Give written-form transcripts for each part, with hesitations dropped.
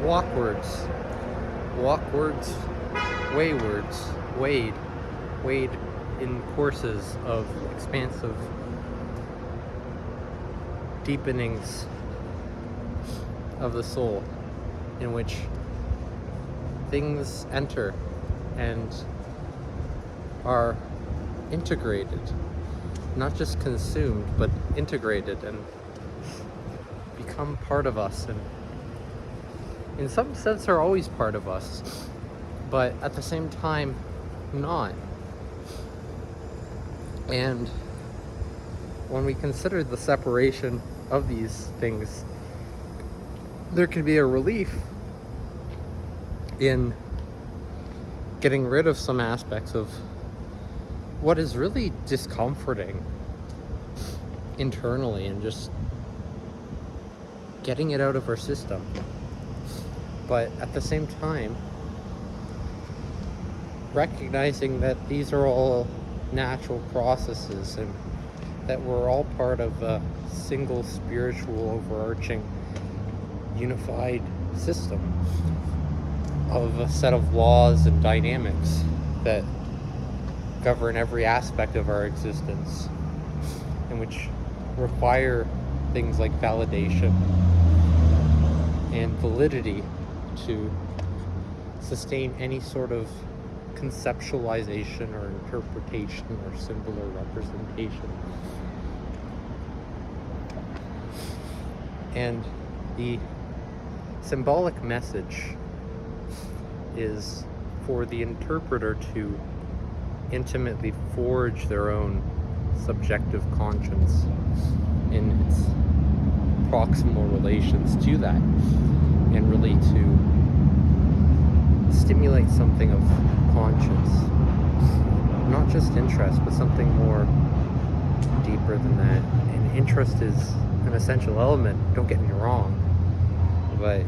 walkwards, waywards, wade in courses of expansive deepenings of the soul, in which things enter and are integrated, not just consumed, but integrated and become part of us, and in some sense are always part of us, but at the same time not. And when we consider the separation of these things, there can be a relief in getting rid of some aspects of what is really discomforting internally, and just getting it out of our system. But at the same time, recognizing that these are all natural processes, and that we're all part of a single spiritual, overarching, unified system of a set of laws and dynamics that govern every aspect of our existence, and which require things like validation and validity to sustain any sort of conceptualization or interpretation or symbol or representation. And the symbolic message is for the interpreter to intimately forge their own subjective conscience in its proximal relations to that, and really to stimulate something of conscience, not just interest, but something more deeper than that. And interest is an essential element, don't get me wrong, but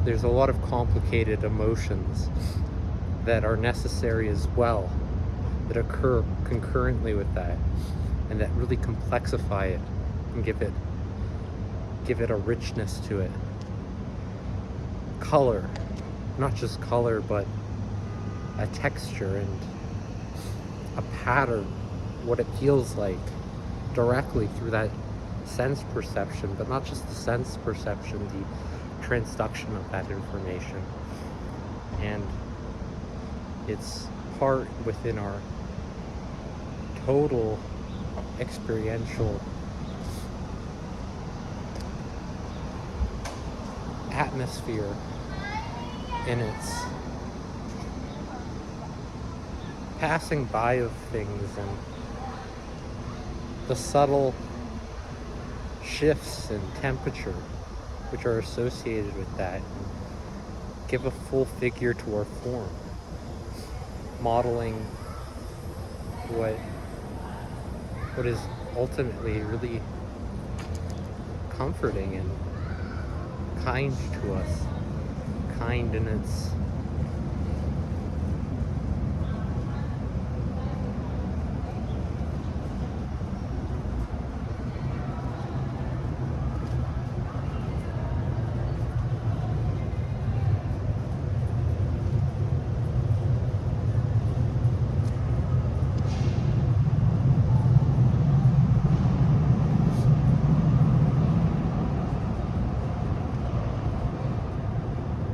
there's a lot of complicated emotions that are necessary as well, that occur concurrently with that, and that really complexify it and give it a richness to it. Color, not just color, but a texture and a pattern, what it feels like directly through that sense perception, but not just the sense perception, the transduction of that information. And it's part within our total experiential atmosphere, in its passing by of things, and the subtle shifts in temperature which are associated with that, and give a full figure to our form, modeling what is ultimately really comforting and kind to us, kind in its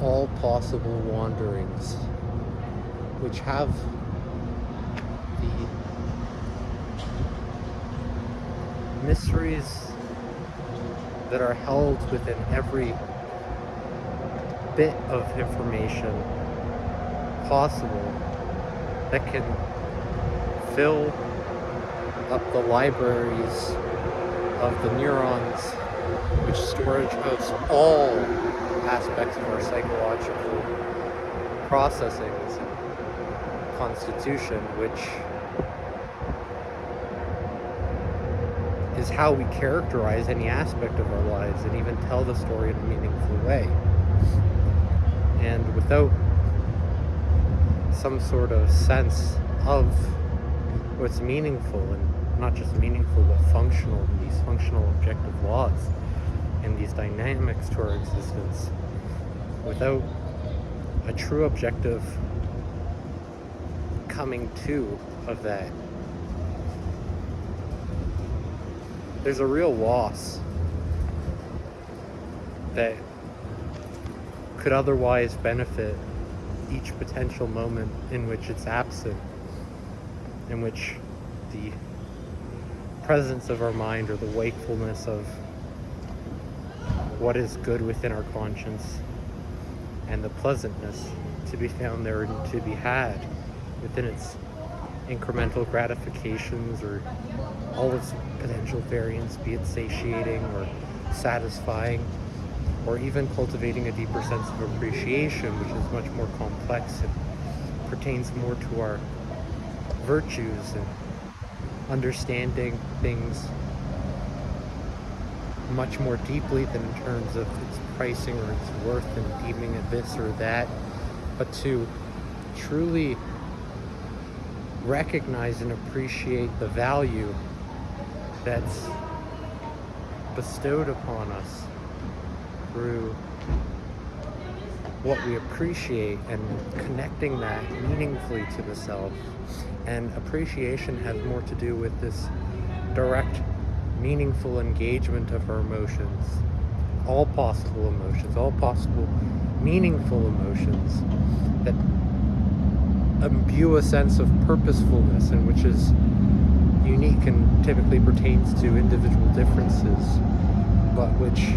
all possible wanderings, which have the mysteries that are held within every bit of information possible, that can fill up the libraries of the neurons, which storage hosts all aspects of our psychological processings and constitution, which is how we characterize any aspect of our lives and even tell the story in a meaningful way. And without some sort of sense of what's meaningful, and not just meaningful but functional, and these functional objective laws and these dynamics to our existence, without a true objective coming to of that, there's a real loss that could otherwise benefit each potential moment in which it's absent, in which the presence of our mind, or the wakefulness of what is good within our conscience, and the pleasantness to be found there and to be had within its incremental gratifications, or all its potential variants, be it satiating or satisfying, or even cultivating a deeper sense of appreciation, which is much more complex and pertains more to our virtues and understanding things much more deeply than in terms of its pricing or its worth and deeming it this or that, but to truly recognize and appreciate the value that's bestowed upon us through what we appreciate, and connecting that meaningfully to the self. And appreciation has more to do with this direct, meaningful engagement of our emotions, all possible meaningful emotions that imbue a sense of purposefulness, and which is unique and typically pertains to individual differences, but which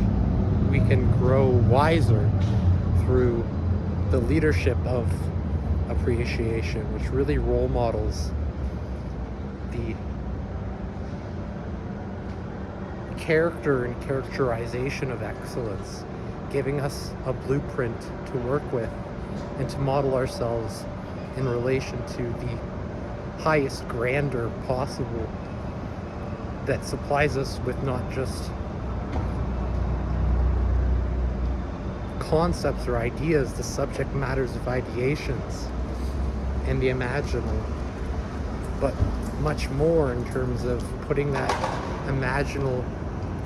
we can grow wiser through the leadership of appreciation, which really role models the character and characterization of excellence, giving us a blueprint to work with and to model ourselves in relation to the highest grandeur possible, that supplies us with not just concepts or ideas, the subject matters of ideations and the imaginal, but much more in terms of putting that imaginal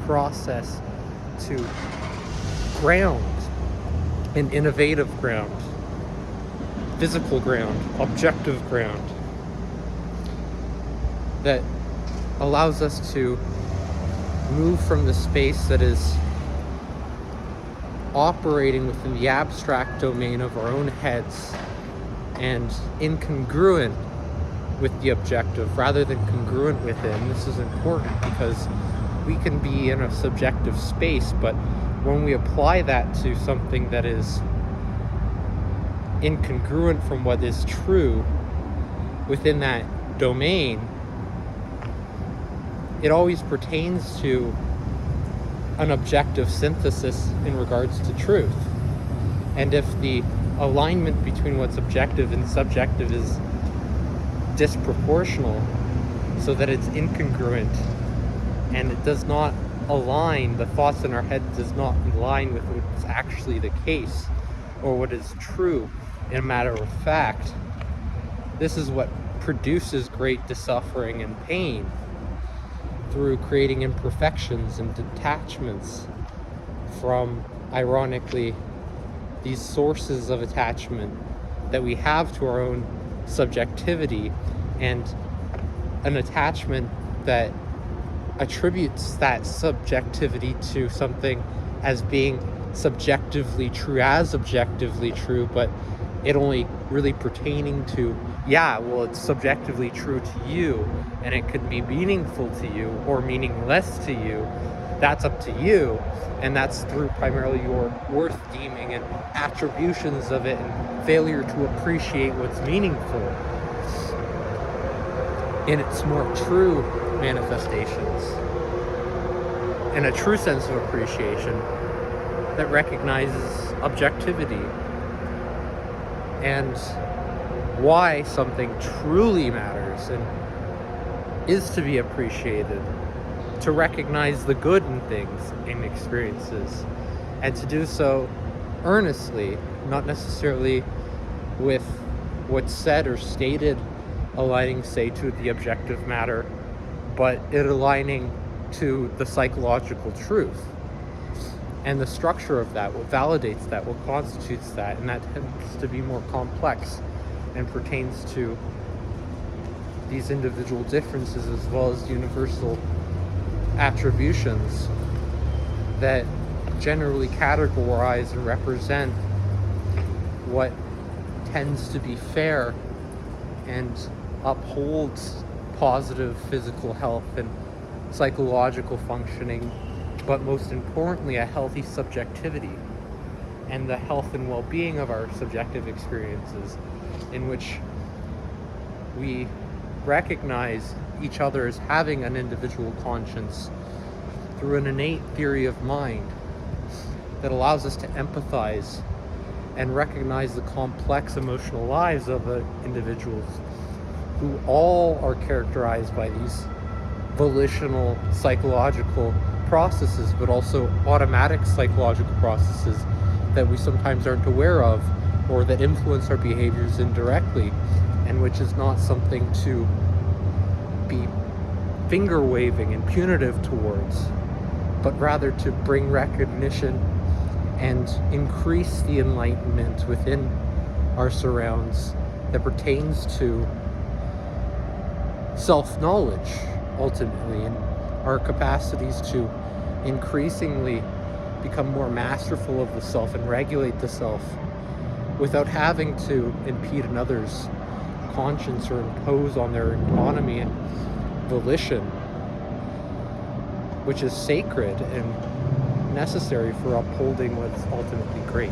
process to ground, an innovative ground, physical ground, objective ground, that allows us to move from the space that is operating within the abstract domain of our own heads and incongruent with the objective rather than congruent within. This is important because we can be in a subjective space, but when we apply that to something that is incongruent from what is true within that domain, it always pertains to an objective synthesis in regards to truth. And if the alignment between what's objective and subjective is disproportional, so that it's incongruent and it does not align, the thoughts in our head does not align with what's actually the case or what is true in a matter of fact, this is what produces great suffering and pain, through creating imperfections and detachments from, ironically, these sources of attachment that we have to our own subjectivity, and an attachment that attributes that subjectivity to something as being subjectively true, as objectively true, but it only really pertaining to, it's subjectively true to you, and it could be meaningful to you or meaningless to you. That's up to you, and that's through primarily your worth deeming and attributions of it, and failure to appreciate what's meaningful in its more true manifestations, and a true sense of appreciation that recognizes objectivity and why something truly matters and is to be appreciated, to recognize the good in things, in experiences, and to do so earnestly, not necessarily with what's said or stated aligning, say, to the objective matter, but it aligning to the psychological truth. And the structure of that, what validates that, what constitutes that, and that tends to be more complex and pertains to these individual differences as well as universal attributions that generally categorize and represent what tends to be fair and upholds positive physical health and psychological functioning, but most importantly, a healthy subjectivity and the health and well-being of our subjective experiences, in which we recognize each other as having an individual conscience through an innate theory of mind that allows us to empathize and recognize the complex emotional lives of individuals who all are characterized by these volitional psychological processes, but also automatic psychological processes that we sometimes aren't aware of, or that influence our behaviors indirectly, and which is not something to be finger waving and punitive towards, but rather to bring recognition and increase the enlightenment within our surrounds that pertains to self-knowledge, ultimately, and our capacities to increasingly become more masterful of the self and regulate the self without having to impede another's conscience or impose on their autonomy and volition, which is sacred and necessary for upholding what's ultimately great.